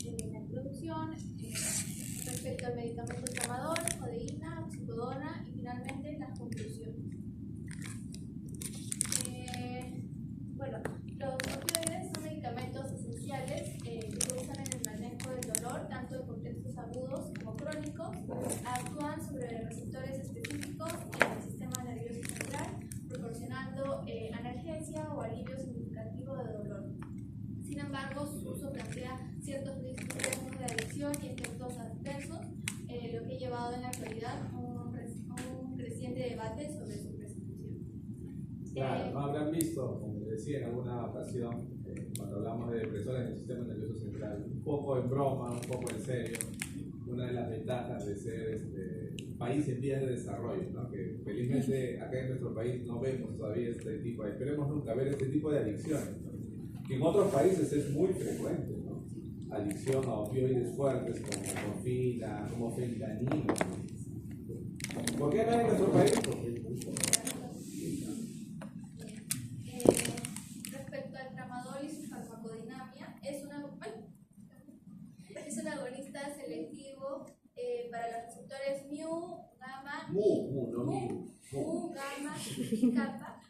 en la introducción, respecto al medicamento tramadol, codeína, oxicodona y finalmente las conclusiones. Bueno, los opioides son medicamentos esenciales que se usan en el manejo del dolor, tanto en contextos agudos como crónicos. Actúan sobre receptores específicos en el sistema nervioso central, proporcionando analgesia o alivio significativo de dolor. Sin embargo, su uso plantea ciertos riesgos de adicción y efectos adversos, lo que ha llevado en la actualidad a un creciente debate sobre su prescripción. Claro, no habrán visto, como decía en alguna ocasión, cuando hablamos de depresores en el sistema nervioso central, un poco en broma, un poco en serio, una de las ventajas de ser país en vías de desarrollo, ¿no? Que felizmente acá en nuestro país no vemos todavía este tipo, esperemos nunca ver este tipo de adicciones, ¿no? Que en otros países es muy frecuente, ¿no? Adicción a opioides fuertes como morfina, como fentanilo. ¿Por qué no en nuestro país? Respecto al tramadol y su farmacodinámica, es un agonista selectivo para los receptores mu, gamma, gamma y kappa,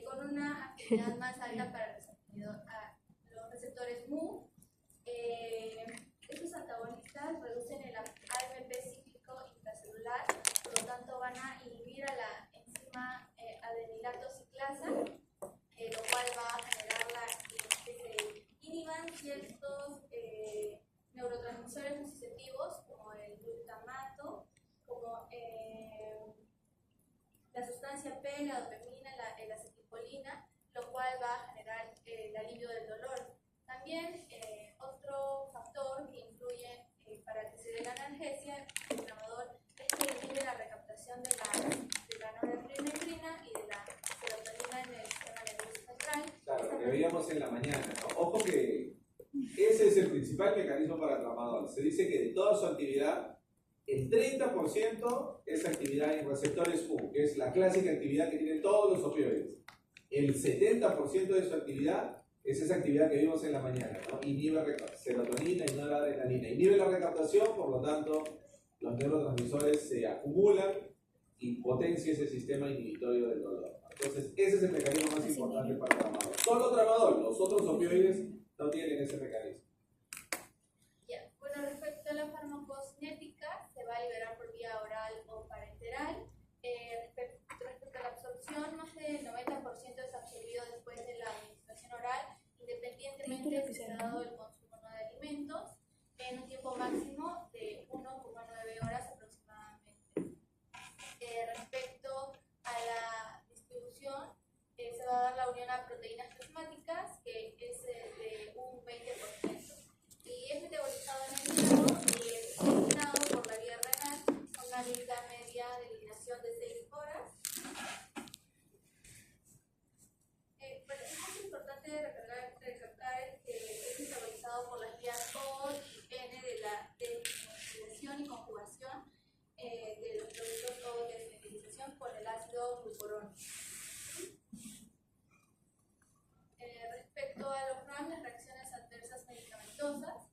con una afinidad más alta para los receptores mu. Estos antagonistas reducen el AMP cíclico intracelular, por lo tanto van a inhibir a la enzima adenilato ciclasa, lo cual va a generar que se inhiban ciertos neurotransmisores nociceptivos como el glutamato, como la sustancia P, la dopamina, la acetilcolina, lo cual va a generar el alivio del dolor. También otro factor que influye para que se dé la analgesia del tramadol es que inhibe la recaptación de la norepinefrina y de la serotonina en el sistema nervioso central. Claro, lo que veíamos en la mañana, ¿no? Ojo que ese es el principal mecanismo para el tramadol. Se dice que de toda su actividad, el 30% es actividad en receptores U, que es la clásica actividad que tienen todos los opioides. El 70% de su actividad es esa actividad que vimos en la mañana, ¿no? Inhibe serotonina y noradrenalina. Inhibe la recaptación, por lo tanto, los neurotransmisores se acumulan y potencia ese sistema inhibitorio del dolor. Entonces, ese es el mecanismo más importante para el tramadol. Solo tramadol, los otros opioides no tienen ese mecanismo. Bueno, respecto a la farmacocinética, se va a liberar por vía oral o parenteral. Respecto a la absorción, más del 90% es absorbido después de la administración oral, independientemente de si se ha dado el consumo no de alimentos, en un tiempo máximo de 1,9 horas aproximadamente. Respecto a la distribución, se va a dar la unión a proteínas plasmáticas, que es de un 20%. Y es metabolizado en el hígado y es eliminado por la vía renal con una vida media de eliminación de 6 horas. Bueno, es importante recalcar que es metabolizado por las vías O y N de la desmetilización y conjugación de los productos O de desmetilización con el ácido glucurónico. Respecto a los RAM, las reacciones adversas medicamentosas,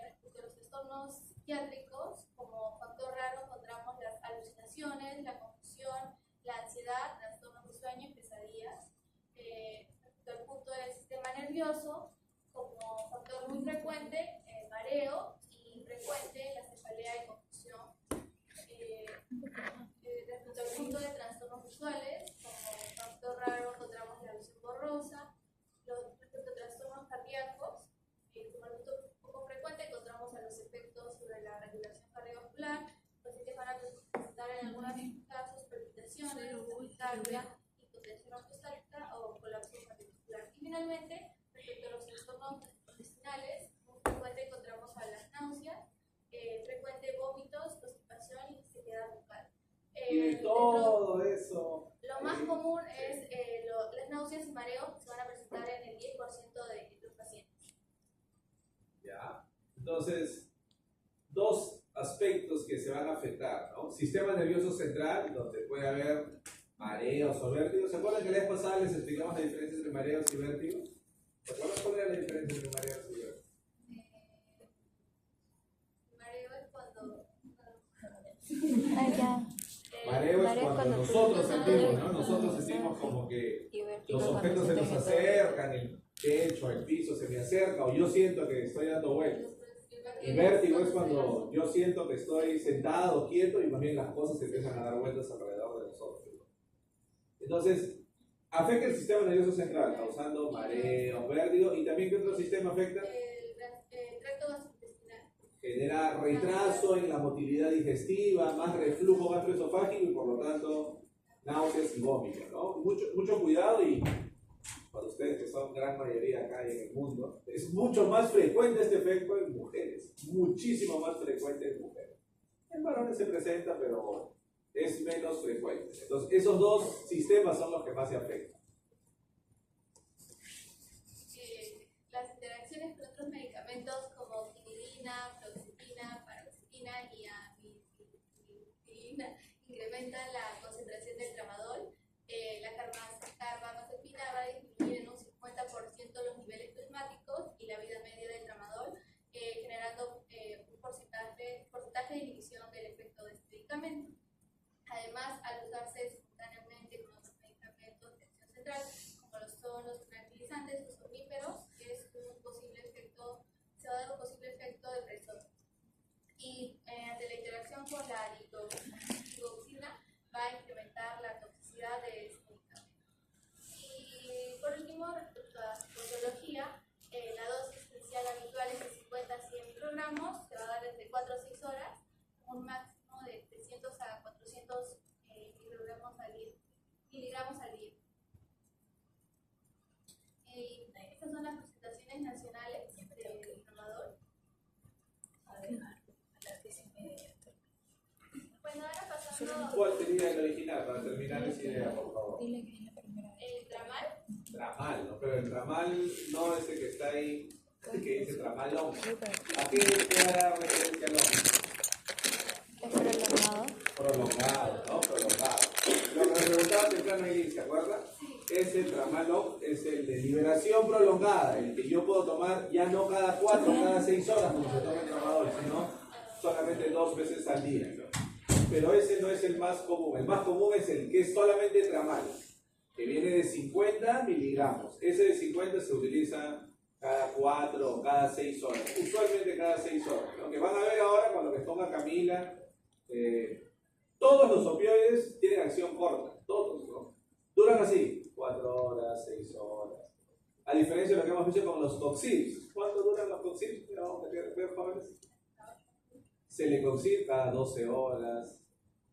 respecto a los trastornos psiquiátricos, como factor raro encontramos las alucinaciones, la confusión, la ansiedad, trastornos de sueño y pesadillas. Respecto al punto del sistema nervioso, como factor muy frecuente, mareo y frecuente la cefalea y confusión. Respecto al punto de trastornos visuales, como factor raro encontramos la visión borrosa. Respecto a trastornos cardíacos, como el punto poco frecuente encontramos a los efectos sobre la regulación cardiovascular. Los pacientes van a presentar en algunos casos palpitaciones, taquicardia, hipotensión ortostática o colapso cardiovascular. Y finalmente, respecto a los trastornos intestinales, muy frecuente encontramos a las náuseas, frecuente vómitos, constipación y sequedad bucal. Y todo eso. Lo más común es las náuseas y mareos que se van a presentar en el 10% de los pacientes. ¿Ya? Entonces, dos aspectos que se van a afectar, ¿no? Sistema nervioso central, donde puede haber mareos o vértigos. ¿Se acuerdan que la vez pasada les explicamos la diferencia entre mareos y vértigos? ¿Se acuerdan cuál era la diferencia entre mareos y vértigos? Ya. Mareo es Mareo cuando cuando nosotros tú- sentimos, ¿no? Nosotros sentimos como que Y vértigo los cuando objetos se nos sientes que acercan, el techo, el piso se me acerca, o yo siento que estoy dando vueltas. Y vértigo es cuando yo siento que estoy sentado, quieto, y más bien las cosas empiezan a dar vueltas alrededor de nosotros. Entonces, afecta el sistema nervioso central, causando mareo, vértigo, y también ¿qué otro sistema afecta? El tracto gastrointestinal. Genera retraso en la motilidad digestiva, más reflujo gastroesofágico y por lo tanto náuseas y vómitos, ¿no? Mucho cuidado y para ustedes que son gran mayoría acá en el mundo, es mucho más frecuente este efecto en mujeres, muchísimo más frecuente en mujeres. En varones se presenta, pero es menos frecuente. Entonces, esos dos sistemas son los que más se afectan. Las interacciones con otros medicamentos como quinidina, fluoxetina, paroxetina y amilina incrementan la concentración del tramadol. La carbamazepina va a disminuir en un 50% los niveles plasmáticos y la vida media del tramadol, generando un porcentaje de inhibición del efecto de este medicamento. Además, al usarse simultáneamente con otros medicamentos de acción central, como lo son los tranquilizantes, los omníferos, se va a dar un posible efecto depresor. Y ante la interacción con la digoxina, va a incrementar la toxicidad de este medicamento. Y por último, respecto a la psicopatología, la dosis inicial habitual es de 50 a 100 microgramos, se va a dar desde 4 a 6 horas, un máximo de 300 a 400 miligramos al día. Estas son las presentaciones nacionales del tramadol. Bueno, ahora pasando. ¿Cuál sería el original para terminar esa idea, por favor? El tramal. Tramal, ¿no? Pero el tramal no es el que está ahí, el que dice tramalón. ¿A qué hará referencia el hombre? Es prolongado. Prolongado, ¿no? Prolongado. Lo que me preguntaba temprano ahí, ¿se acuerda? Es el tramalón, es el de liberación prolongada, el que yo puedo tomar ya no cada 4 o cada 6 horas como se toma el tramadol, sino solamente 2 veces al día, ¿no? Pero ese no es el más común. El más común es el que es solamente tramal, que viene de 50 miligramos. Ese de 50 se utiliza cada 4 o cada 6 horas, usualmente cada 6 horas, ¿no? Que van a ver ahora cuando les ponga Camila, todos los opioides tienen acción corta, todos, ¿no? Duran así, 4 horas, 6 horas. A diferencia de lo que hemos visto con los Coxib. ¿Cuánto duran los Coxib? Vamos a ver, jóvenes. Celecoxib cada 12 horas,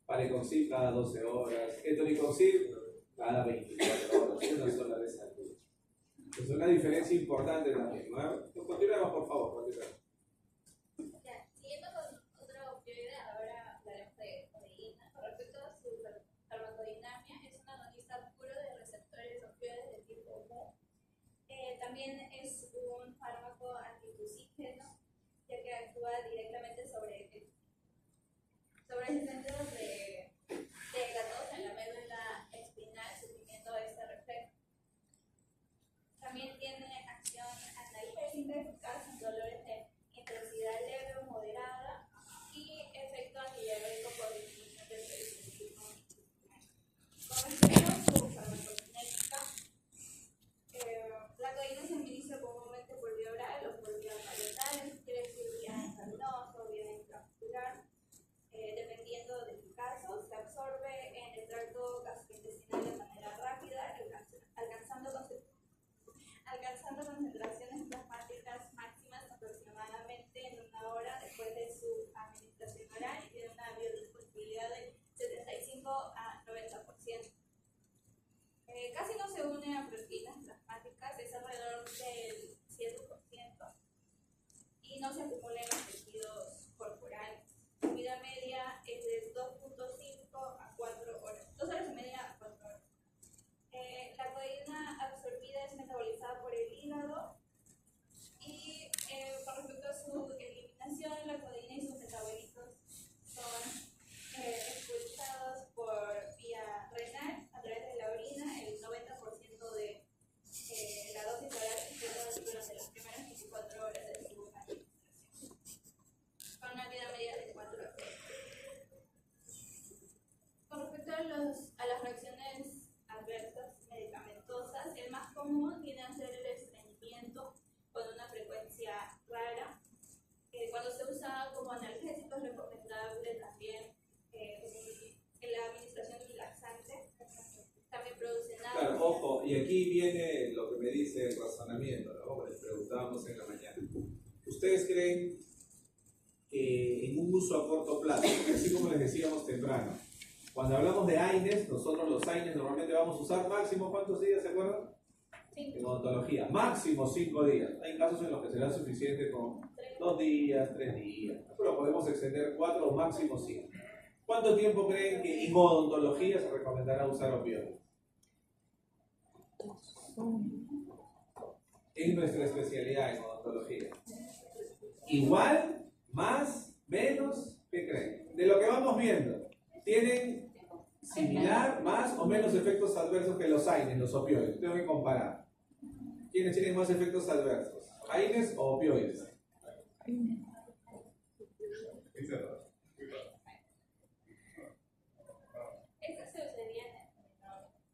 Parecoxib cada 12 horas, Etonicoxib cada 24 horas, una sola vez al día. Es una diferencia importante también, ¿no? Continuemos, por favor, continuemos. Ya, siguiendo con otro opioide, ahora hablaremos de codeína. Con respecto a su farmacodinamia, es un agonista puro de receptores opioides de tipo B. También es un fármaco antitussígeno, ya que actúa directamente sobre el centro de gatos en la médula espinal, suprimiendo este reflejo. También tiene acción analgésica eficaz en dolores de intensidad leve o moderada y efecto antidiabético por disminución del peristaltismo. Con respecto a su farmacocinética, la codeína se administra comúnmente por vía oral o por vía palatal, es decir, vía intravenosa o vía intramuscular. Dependiendo de su caso, se absorbe en el tracto gastrointestinal de manera rápida, alcanzando concentraciones plasmáticas máximas aproximadamente en 1 hora después de su administración oral y tiene una biodisponibilidad de 75 a 90%. Casi no se une a proteínas plasmáticas, es alrededor del 7%, y no se acumula en los tejidos corporales. Su vida media es de 2.5 a 4 horas, 2 horas y media a 4 horas. La codeína absorbida es metabolizada por el hígado y con respecto a su eliminación, la codeína y sus metabolitos son expulsados por vía renal a través de la orina. El 90% de la dosis oral se queda durante las primeras 24 horas de su administración. y aquí viene lo que me dice el razonamiento, ¿no? Como les preguntábamos en la mañana. ¿Ustedes creen que en un uso a corto plazo, así como les decíamos temprano, cuando hablamos de AINES, nosotros los AINES normalmente vamos a usar máximo ¿cuántos días, se acuerdan? En odontología, máximo 5 días. Hay casos en los que será suficiente con 2 días, 3 días, pero podemos extender 4 o máximo 5. ¿Cuánto tiempo creen que en odontología se recomendará usar opioides? En nuestra especialidad en odontología. ¿Igual? ¿Más? ¿Menos? ¿Qué creen? De lo que vamos viendo, ¿tienen similar, más o menos efectos adversos que los AINES, los opioides? Tengo que comparar. ¿Quiénes tienen más efectos adversos? ¿AINES o opioides?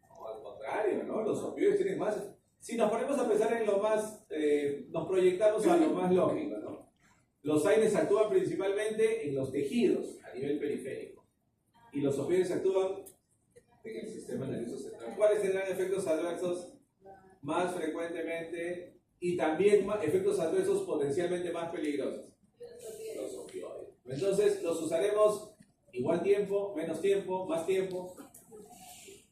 No, al contrario, ¿no? Los opioides tienen más. Si nos ponemos a pensar en lo más, nos proyectamos a lo más lógico, ¿no? Los AINES actúan principalmente en los tejidos a nivel periférico y los opioides actúan en el sistema nervioso central. ¿Cuáles tendrán efectos adversos más frecuentemente y también efectos adversos potencialmente más peligrosos? Los opioides. Entonces, ¿los usaremos igual tiempo, menos tiempo, más tiempo?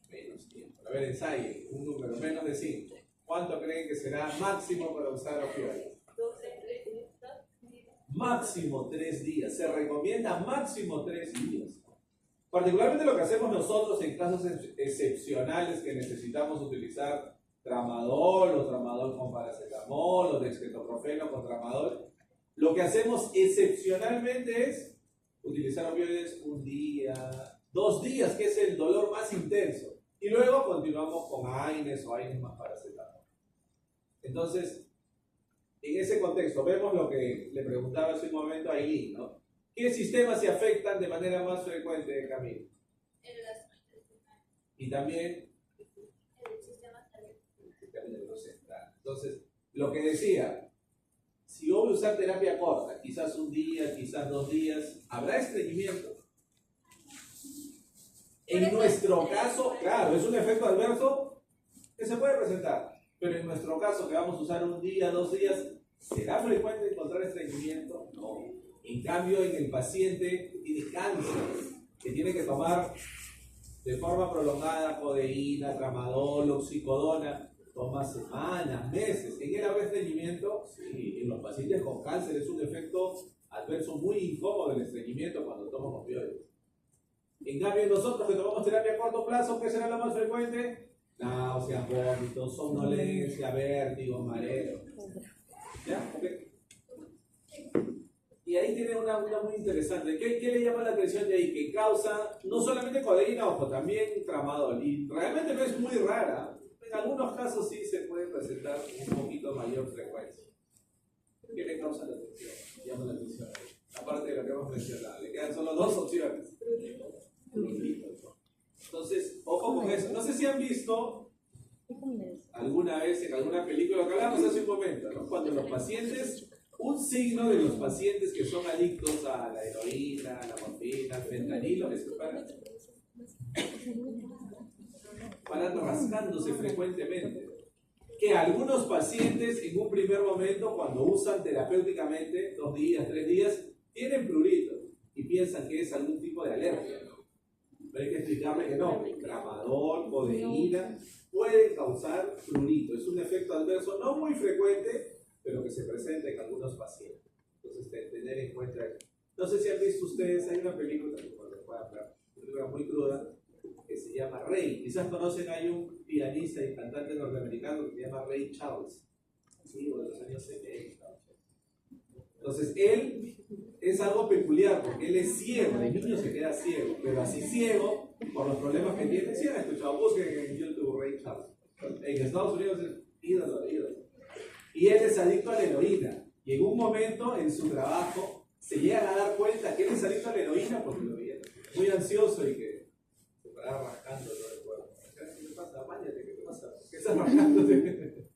Menos tiempo. A ver, ensayen un número, menos de 5. ¿Cuánto creen que será máximo para usar opioides? Máximo 3 días. Se recomienda máximo 3 días. Particularmente lo que hacemos nosotros en casos excepcionales que necesitamos utilizar tramadol o tramadol con paracetamol o dextromethorphan con tramadol, lo que hacemos excepcionalmente es utilizar opioides 1 día, 2 días, que es el dolor más intenso, y luego continuamos con AINES o AINES más paracetamol. Entonces, en ese contexto, vemos lo que le preguntaba hace un momento a Aileen, ¿no? ¿Qué sistemas se afectan de manera más frecuente, Camilo? Y también el sistema nervioso central. Entonces, lo que decía, si yo voy a usar terapia corta, quizás 1 día, quizás 2 días, ¿habrá estreñimiento? En nuestro caso, claro, es un efecto adverso que se puede presentar, pero en nuestro caso, que vamos a usar 1 día, 2 días, ¿será frecuente encontrar estreñimiento? No. En cambio, en el paciente que tiene cáncer, que tiene que tomar de forma prolongada codeína, tramadol, oxicodona, toma semanas, meses. ¿En él habrá estreñimiento? Sí, en los pacientes con cáncer es un efecto adverso muy incómodo el estreñimiento cuando toman opioides. En cambio, nosotros que tomamos terapia a corto plazo, ¿qué será lo más frecuente? Náuseas, vómitos, somnolencia, vértigo, mareo. ¿Ya? Okay. Y ahí tiene una muy interesante. ¿Qué le llama la atención de ahí? Que causa no solamente codeína, ojo, también tramadol. Y realmente no es muy rara. En algunos casos sí se puede presentar un poquito mayor frecuencia. ¿Qué le causa la atención? Llama la atención ahí. Aparte de lo que hemos mencionado. Le quedan solo 2 opciones. Entonces, ojo con eso. No sé si han visto alguna vez en alguna película, lo que hablamos hace un momento, ¿no? Cuando los pacientes, un signo de los pacientes que son adictos a la heroína, a la morfina, al fentanilo, es que paran rascándose frecuentemente. Que algunos pacientes en un primer momento, cuando usan terapéuticamente 2 días, 3 días, tienen prurito y piensan que es algún tipo de alergia, ¿no? Pero hay que explicarle que no. Tramadol, codeína pueden causar prurito. Es un efecto adverso no muy frecuente, pero que se presenta en algunos pacientes. Entonces, tener en cuenta eso. No sé si han visto ustedes, hay una película que cuando pueda hablar, una película muy cruda, que se llama Ray. Quizás conocen, hay un pianista y cantante norteamericano que se llama Ray Charles, ¿sí? De los años 70. Entonces, él es algo peculiar porque él es ciego, el niño se queda ciego, pero así ciego, por los problemas que tiene. Si han escuchado, busquen en YouTube Ray Charles. En Estados Unidos es ídolo. Y él es adicto a la heroína. Y en un momento en su trabajo se llegan a dar cuenta que él es adicto a la heroína porque lo veía muy ansioso y que se paraba rascando todo el cuerpo. ¿Qué te pasa? Báñate, ¿qué te pasa? ¿Qué estás rascándote?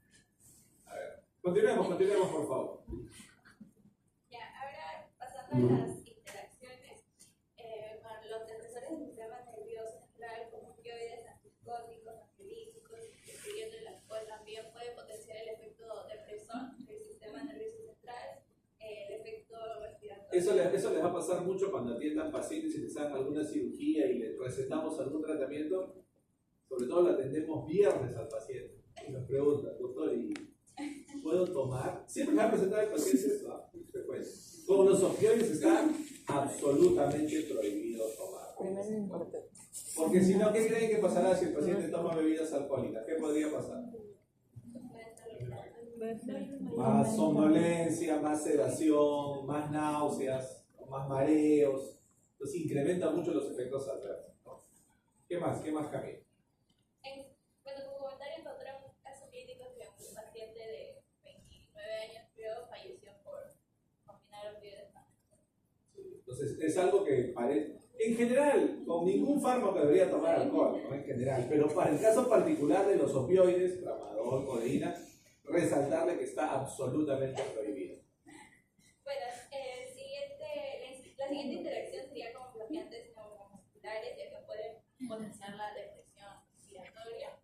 A ver, continuemos por favor. Ya, ahora pasando a las interacciones con los depresores del sistema nervioso central, como opioides, antipsicóticos, ansiolíticos, incluyendo el Eso les va a pasar mucho cuando atiendan pacientes y les hagan alguna cirugía y les recetamos algún tratamiento. Sobre todo lo atendemos viernes al paciente. Y nos pregunta, doctor, ¿y puedo tomar? Siempre me va a presentar al paciente esto, frecuente. Con los opioides está absolutamente prohibido tomar. Porque si no, ¿qué creen que pasará si el paciente toma bebidas alcohólicas? ¿Qué podría pasar? Más somnolencia, más sedación, más náuseas, más mareos. Entonces incrementa mucho los efectos adversos, ¿no? ¿Qué más? ¿Qué más, Camila? Bueno, como comentario encontré un caso clínico que un paciente de 29 años creo falleció por combinar opioides. Entonces es algo que parece, en general, con ningún fármaco debería tomar alcohol, ¿no? En general, pero para el caso particular de los opioides, tramadol, codeína, resaltarle que está absolutamente prohibido. Bueno, la siguiente interacción sería con bloqueantes neuromusculares, ya que pueden potenciar la depresión respiratoria.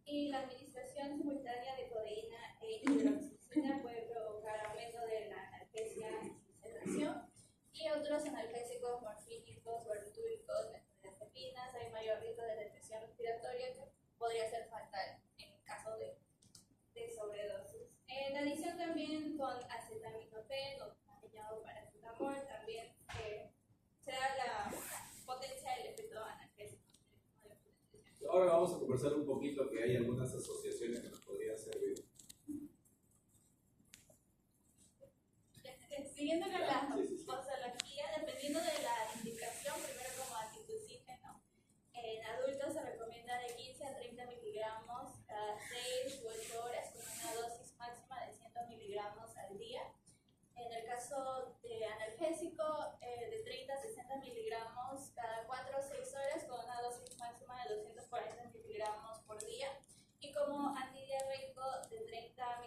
Y la administración simultánea de codeína e hidroxicina puede provocar aumento de la analgesia y sedación. Y otros analgésicos morfínicos, barbitúricos, benzodiazepinas, hay mayor riesgo de depresión respiratoria que podría ser fatal en caso de sobredosis. En adición también con acetaminofén o llamado paracetamol también se da la potencia del efecto analgésico. Ahora vamos a conversar un poquito que hay algunas asociaciones que nos podrían servir. Siguiendo con la posología, dependiendo de la indicación, primero como antitussígeno, en adultos se recomienda de 15 a 30 miligramos cada 6 u 8 horas con una dosis máxima de 100 miligramos al día. En el caso de analgésico, de 30 a 60 miligramos cada 4 o 6 horas con una dosis máxima de 240 miligramos por día. Y como antidiabético de 30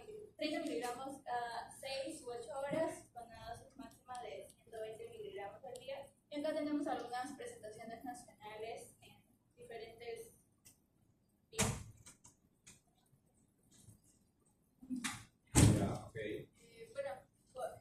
miligramos cada 6 u 8 horas con una dosis máxima de 120 miligramos al día. Y acá tenemos algunas presentaciones nacionales en diferentes vías. Ya, ok. Bueno,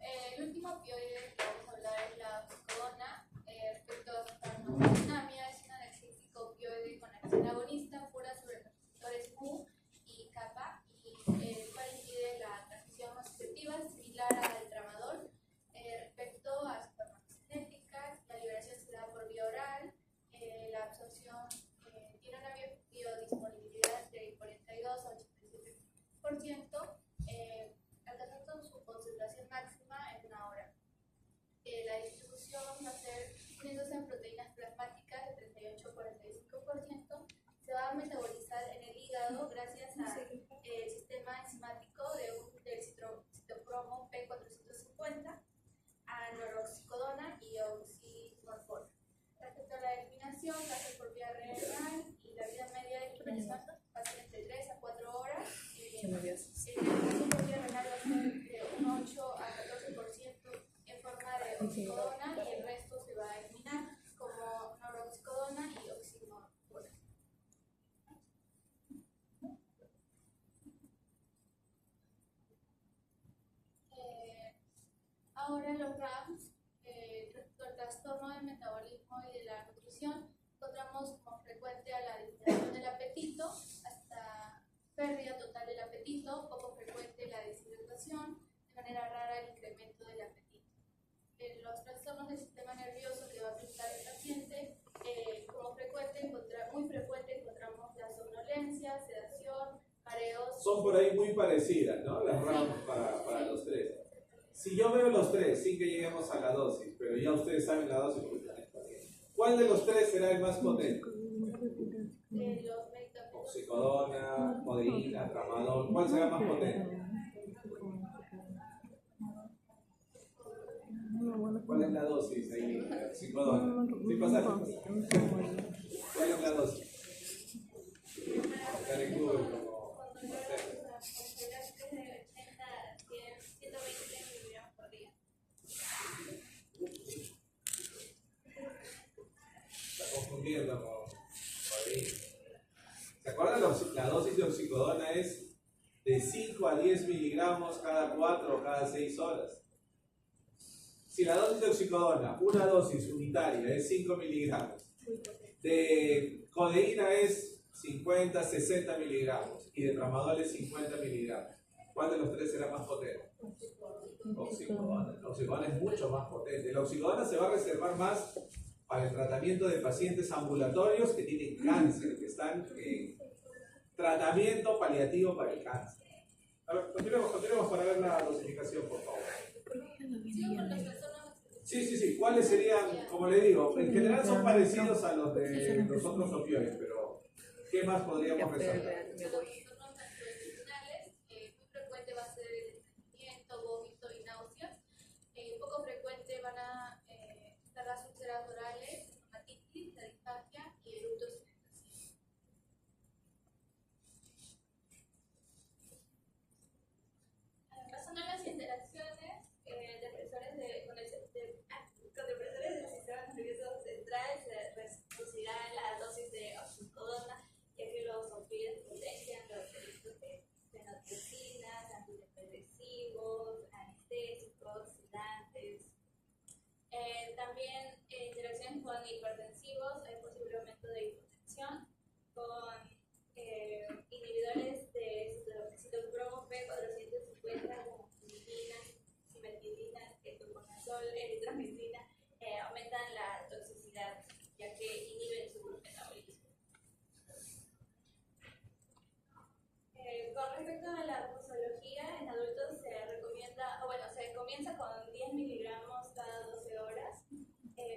el último opioide que vamos a hablar es la oxicodona. Respecto a farmacodinamia, es un analgésico opioide con acción agonista pura sobre los receptores mu y kappa, y el cual impide la transmisión nociceptiva similar al tramadol. Respecto a su farmacocinética, la liberación se da por vía oral, la absorción tiene una biodisponibilidad de 42 a 87%, alcanzando su concentración máxima en una hora. La distribución va a ser uniéndose en proteínas plasmáticas de 38 a 45%. Se va a metabolizar en el hígado gracias al sistema enzimático del citocromo P450, a noroxicodona y oximorfona. Respecto a la eliminación, se hace por vía renal y la vida media de eliminación va a ser entre 3 a 4 horas. La eliminación por vía renal va a ser de un 8 a 14% en forma de oxicodona y el resto se va a eliminar como noroxicodona y oximorfona. Ahora los RAMs, respecto al trastorno del metabolismo y de la nutrición, encontramos como frecuente a la disminución del apetito, hasta pérdida total del apetito, poco frecuente la deshidratación, de manera rara el incremento del apetito. En los trastornos del sistema nervioso que va a presentar el paciente, como muy frecuente encontramos la somnolencia, sedación, mareos. Son por ahí muy parecidas, ¿no? Las ramas para los tres. Si yo veo los tres sin que lleguemos a la dosis, pero ya ustedes saben la dosis, ¿cuál de los tres será el más potente? Los medicamentos. Oxicodona, codeína, tramadol, ¿cuál será más potente? ¿Cuál es la dosis ahí? Oxicodona. ¿Sí pasa? ¿Cuál es la dosis? Buscar en Google como... Confundiendo con codeína. ¿Se acuerdan? La dosis de oxicodona es de 5 a 10 miligramos cada 4 o cada 6 horas. Si la dosis de oxicodona, una dosis unitaria es 5 miligramos, de codeína es 50, 60 miligramos y de tramadol es 50 miligramos, ¿cuál de los tres será más potente? Oxicodona. La oxicodona es mucho más potente. La oxicodona se va a reservar más para el tratamiento de pacientes ambulatorios que tienen cáncer, que están en tratamiento paliativo para el cáncer. A ver, continuemos para ver la dosificación, por favor. Sí. ¿Cuáles serían, como le digo, en general son parecidos a los de los otros opioides, pero ¿qué más podríamos resaltar? Los trastornos gastrointestinales, muy frecuente va a ser el estreñimiento, vómito y náuseas. Poco frecuente van a estar las úlceras orales, hepatitis, la disfagia y eructos. Pasando a las interacciones depresores con depresores del sistema nervioso central, se reducirá la dosis de oxicodona, ya que los opioides potencian los efectos de fenotoxinas, antidepresivos, anestésicos, sedantes. También interacciones con hipertensivos, hay posible aumento de hipotensión, con inhibidores de citocromo P450 como quinidina, simetilina, ketoconazol, eritromicina, aumentan la toxicidad ya que inhiben su metabolismo. Con respecto a la posología, en adultos se recomienda, se comienza con 10 miligramos cada 12 horas.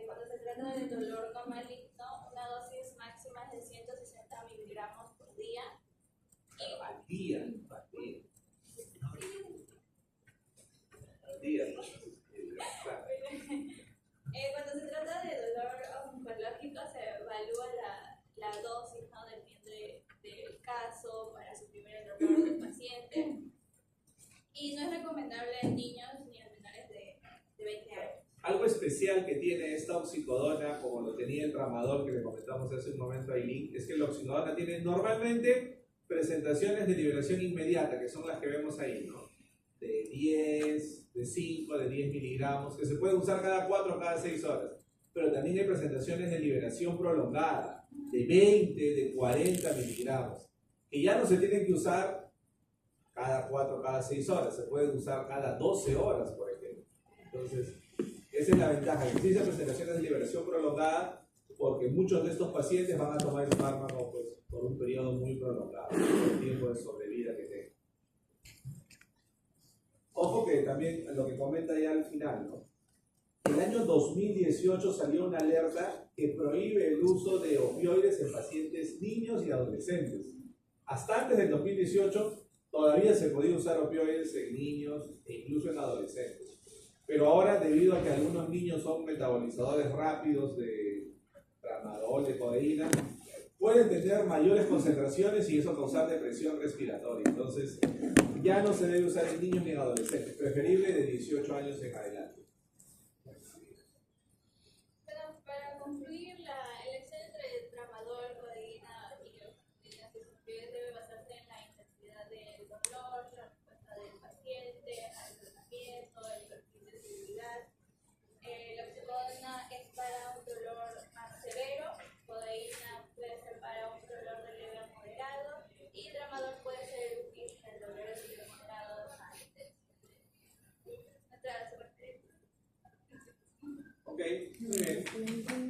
Cuando se trata de dolor no maligno, una dosis máxima es de 160 miligramos por día. Al día. Cuando se trata de dolor oncológico, se evalúa la dosis, ¿no? Depende del caso, para suprimir el dolor del paciente. Y no es recomendable en niños ni en menores de 20 años. Algo especial que tiene esta oxicodona, como lo tenía el tramadol que le comentamos hace un momento a Aileen, es que la oxicodona tiene normalmente presentaciones de liberación inmediata, que son las que vemos ahí, ¿no? De 10, de 5, de 10 miligramos, que se puede usar cada 4 o cada 6 horas. Pero también hay presentaciones de liberación prolongada, de 20, de 40 miligramos, que ya no se tienen que usar cada 4 o cada 6 horas, se pueden usar cada 12 horas, por ejemplo. Entonces, esa es la ventaja. Existen presentaciones de liberación prolongada porque muchos de estos pacientes van a tomar el fármaco pues, por un periodo muy prolongado, por el tiempo de sobrevida que tengan. Ojo que también lo que comenta ya al final, ¿no? El año 2018 salió una alerta que prohíbe el uso de opioides en pacientes niños y adolescentes. Hasta antes del 2018 todavía se podía usar opioides en niños e incluso en adolescentes. Pero ahora, debido a que algunos niños son metabolizadores rápidos de tramadol, de codeína, pueden tener mayores concentraciones y eso causar depresión respiratoria. Entonces, ya no se debe usar en niños ni en adolescentes, preferible de 18 años en adelante. Pero para concluir, la elección entre tramadol, codeína y opioides debe basarse en la intensidad del dolor, la respuesta del paciente al tratamiento, el perfil de seguridad. La oxicodona es para un dolor más severo, codeína puede ser para un dolor de leve a moderado y tramadol puede ser útil en dolores de moderado a intenso. Ok, muy bien.